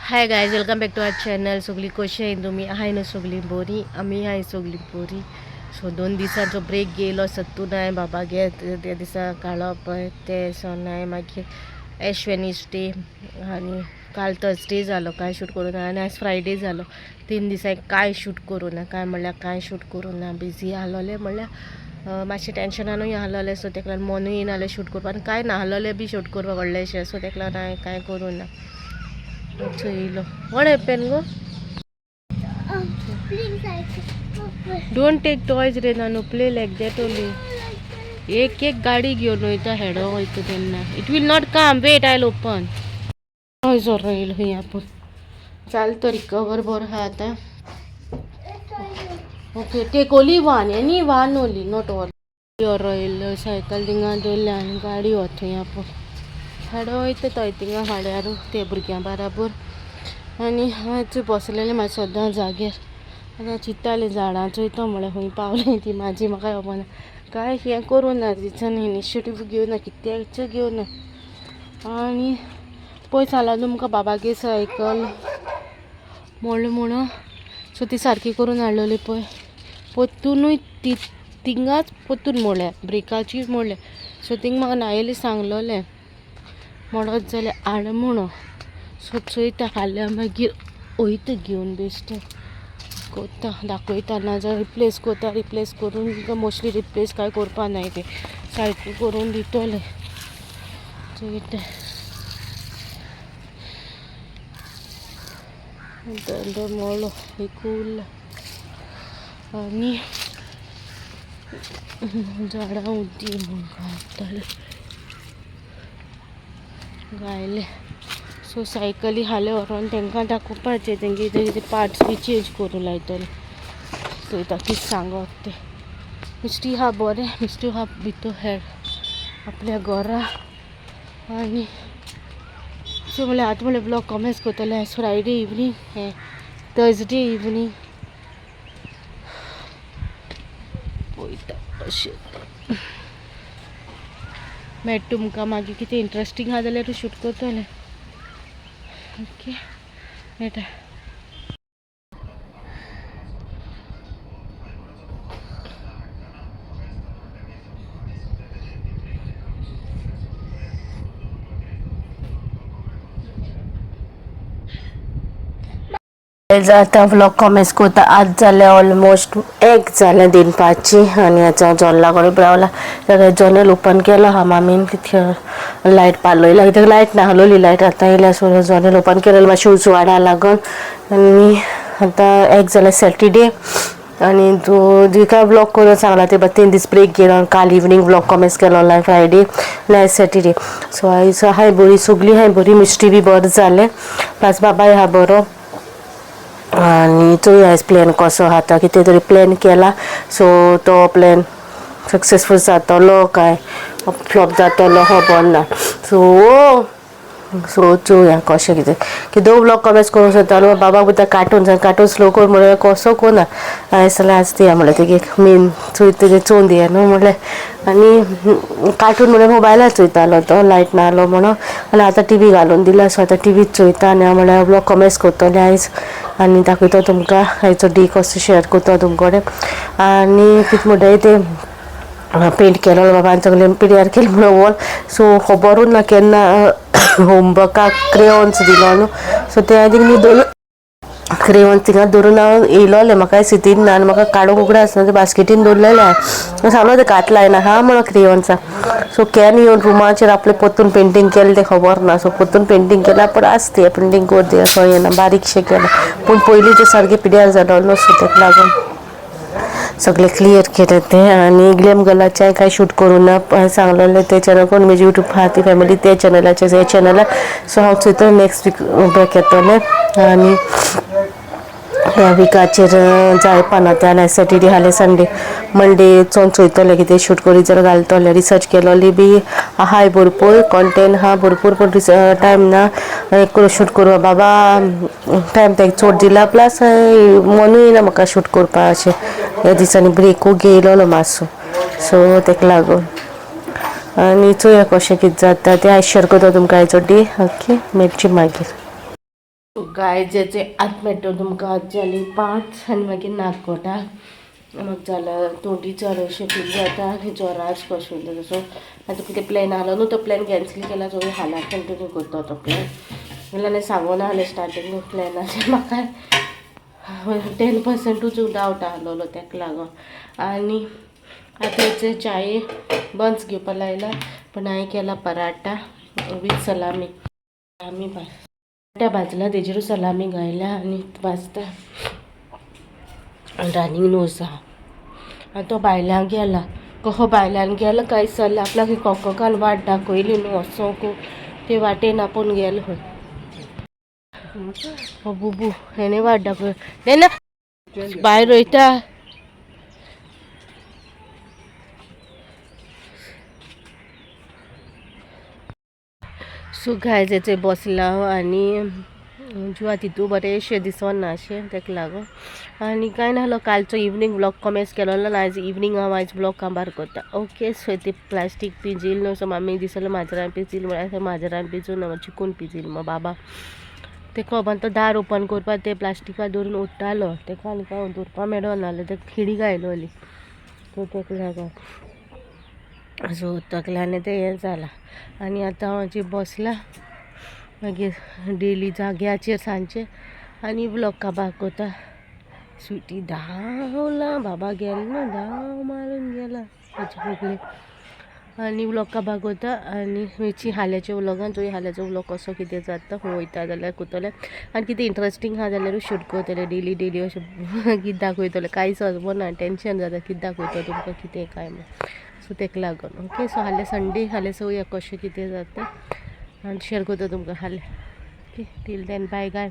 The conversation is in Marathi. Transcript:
High guys, welcome back to our channel. सगळी कशी आहे तुम्ही? आहे ना सगळी बरी? आम्ही आहे सगळी बरी. सो 2 दिसांचो ब्रेक गेलो सत्तू नाही बाबा गे त्या दिसा काळप ते सो नाही मागीर एश वेनिसडे आणि काल थर्सडे जालो काय शूट करूं ना आणि आज फ्रायडे जालो. 3 दिसांक काय शूट करूं ना काय शूट करूं ना बिजी आसलोलें म्हणल्यार मातशें टेंशनानूय आसलोलें. सो तेका लागून मनूय येनासलें शूट करपाक आनी काय नासलोलें बी शूट करपाक व्हडलेशें. सो तेका लागून हांवें कांय करूं ना. चोयलो व्हाट हॅपन गो? डोंट टेक टॉयज रे Nanu, play like that only. एक एक गाडी घेवन वयता हेडो वयता तेन्ना it will not come. Wait, I'll open. हय जोर येयलो खंय आपूण चाल तो रिकवर बरो आहा आतां. Okay, take only one, any one only, not all. योरो येयलो सायकल थिंगा दवरल्या आनी गाडी वता थंय आपूण हेडो वयता थंय थिंगा हाड्यारू ते भुरग्यां बाराबर. आनी हांव बसलेलें म्हाका सद्दां जाग्यार. आतां चिंत्तालें झाडां चोयता म्हळ्यार खंय पावलें ती म्हाजी म्हाका खबरना. कांय हें करूं ना तिच्यान इनिशिएटीव घेवना कित्याच घेवना. आनी पयस लागून तुमकां बाबागे सायकल मोडली म्हणून सो ती सारकी करून हाडलेली पळय. पोत्तुनूय ती थिंगाच पोत्तून मोडल्या, ब्रेकाची मोडल्या. सो थिंग म्हाका नायेली सांगलोलें मोडत जाल्यार हाड म्हणून. सो चोयता हाडल्यार मागीर वयता घेवन बेश्टें कोता दाखयता नाजाल्यार रिप्लेस करून मोस्टली रिप्लेस कांय करपा नाय ते सारकी करून दितोलें. चोयता दंडो मोडलो एक उरला आनी झाडां उद्दी म्हूण घालतालें गायले. सो सायकली हाले व्हरोन तांकां दाखोवपाचें तेंगे कितें पार्ट्स बी चेंज करूं लायतलें. चोयता कितें सांगप तें. मिस्टी आहा बरें, मिस्टी आहा भितर हेड आपल्या घरा. आनी सो म्हळ्यार आतां म्हळ्यार ब्लॉग कमेंट करतलें. आयज फ्रायडे इवनींग हें थर्सडे इवनींग पळयता अशें मेळटा तुमकां मागीर कितें इंट्रस्टींग आहा जाल्यार शूट करतलें. ओके मेळटा. आतां व्लॉग कमेंट करता. आज जालें ऑलमोस्ट 1 जालें दिनपाची आनी आतां जॉनला कडेन पावला. सगळें जनेल ओपन केलो आहा मामीन कितें लायट पालयला कित्याक लायट नासलोली. लायट आतां येयल्या सो जनेल ओपन केलेलें मातशें उजवाडा लागून. आनी आतां 1 जालें सॅटरडे आनी जिका व्लॉग करून सांगला ते 3 दीस ब्रेक गेलो. काल इवनींग व्लॉग कमेंट केलो फ्रायडे आयज सॅटरडे. सो आयज हाय बरी सगळीं हाय बरी. मिस्टी बी बरें जालें प्लस बाबाय आहा बरो. आनी चोया आयज प्लॅन कसो आहा तो कितें तरी प्लॅन केला. सो तो प्लॅन सक्सेसफूल जातलो काय फ्लॉप जातलो खबर ना. सो चोया कशें कितें कितें व्लॉग कमेंट करूंक सोदतालो. बाबा वयता कार्टून स्लो कर म्हळ्यार कसो कोना. आयज जाल्यार आज दिया म्हळ्यार तेगे मेन तेजें चोवन दिया न्हू म्हळ्यार. आनी कार्टून म्हळ्यार मोबायलार चोयतालो तो लायट नासलो म्हणून. आनी आतां टीव्ही घालून दिला सो आतां टीव्हीच चोयता. आनी हांव म्हळ्यार व्लॉग कमेंट करतलें आयज आनी दाखयता तुमकां आयचो डे कसो शेअर करता तुमचे कडेन. आनी कितें म्हणटाय तें पेंट केलो बाबान सगळें पिड्यार केलें म्हणून वॉल. सो खबरूच ना केन्ना होमवर्काक क्रेयॉन्स दिलो न्हू. सो ते आनी न्ही दवरलो क्रेयॉन्स थिंगा दवरून हांव येयलोलें. म्हाका सिटीन ना आनी म्हाका काडूंक उगडास आसना ते बास्केटीन दवरलेलें हांवें. सांगलो ते कात लायना हा म्हणून क्रेयॉन्सां. सो केन्ना येवन रुमाचेर आपलें पोत्तून पेंटींग केलें तें खबर ना. सो पोत्तून पेंटींग केल्या पूण आसती पेंटींग करता असो येना बारीकशें केलें. पूण पयलीं तें सारकें पिड्यार जालो न्हू सो तेका लागून सगळें क्लियर केलें तें. आनी ग्लॅम गर्लाचें कांय शूट करूं ना. हांवें सांगलेलें तें चॅनल कोण म्हजी यूट्यूब आहा ती फॅमिली ते चॅनलाचेर हे चॅनलार. सो हांव चोयता नेक्स्ट वीक बॅक येतलें. आनी ह्या विकाचेर जाय पाना ते आनी सॅटरडे जाल्यार संडे मंडे चोयतलें कितें शूट करीत जाल्यार घालतलें. रिसर्च केलोली बी आहाय भरपूर कॉन्टेंट आहा भरपूर पूण टायम ना शूट करपा. बाबा टायम तेका चड दिला प्लस मनूय येयना म्हाका शूट करपा अशें. ह्या दिसांनी ब्रेकूय घेयलोलो मातसो सो तेका लागून. आनी चोया कशें कितें जाता तें आयज शेअर करता तुमकां आयचो डे. ओके मेळची मागीर. गायजेचे आत मेट्टो तुमकां आज जाली 5 आनी मागीर नागकोटा मग जाल्यार तोंडी चड फील जाता जोराज कशें तसो आतां कितें प्लॅन आसलो न्हू तो प्लॅन कॅन्सील केला सो हालां कंटिन्यू करता तो प्लॅन जाल्यार हांवें सांगूना जाल्यार स्टार्टींग प्लॅनाचें म्हाका 10% डावट आसलेलो ताका लागून आनी आतां चाये बन्स घेवपा लायला पण हांवें केला पराठा वीथ सलामी आमी पराठा भाजला तेजेरूच सलामी घायला आनी भाजता रनिंग नोज आहा आनी तो भायल्यान गेला कहो भायल्यान गेलो कांय चल्ला आपल्याक कोकोकान वाट दाखयली न्हू वचोंक ते वाटेन आपूण गेलो खंय हो बुबू हेणे वाट दाखय ना भायर रोयता सो गायजेचे बसला आनी जिवा तितू बरेंशें दिसना अशें ताका लागून आनी कांय नाहलो कालचो इवनींग ब्लॉग कमेंट केलो ना आयज इवनींग हांव आयज ब्लॉग काबार करता ओके सो ती प्लास्टीक पिंजील न्हू सो मामीक दिसलो माजरान पिंजील म्हळ्यार माजरान पिंजून चिकून पिंजील मग बाबा ते खबर तो दार ओपन करपाक ते प्लास्टिका धरून उडटालो ताका आनी काय दवरपा मेळना जाल्यार ते खिडी गायलोली सो ताका लागून सो तकल्यान ते हें जाला आनी आतां हांव जी बसला मागीर डेली जाग्याचेर सांजचे आनी ब्लॉग काबार कोता स्विटी धांवला बाबा गेलो ना धांव मारून गेला ताचे फुगले आनी ब्लॉग काबार कोता आनी वेची हाल्याच्या व्लॉगान तुवें हाल्याचो व्लॉग कसो कितें जाता खंय वयता जाल्यार कोतलें आनी कितें इंट्रस्टींग आहा जाल्यारूच शूट करतलें डेली अशें कितें दाखयतलें कांयच ना टेंशन जाता कितें दाखयता तुमकां कितें काय म्हण सो ताका लागून ओके सो हाल्या संडे हाल्या चोवया कशें कितें जाता आनी शेअर करता तुमकां हाल्या ओके टील देन बाय गाय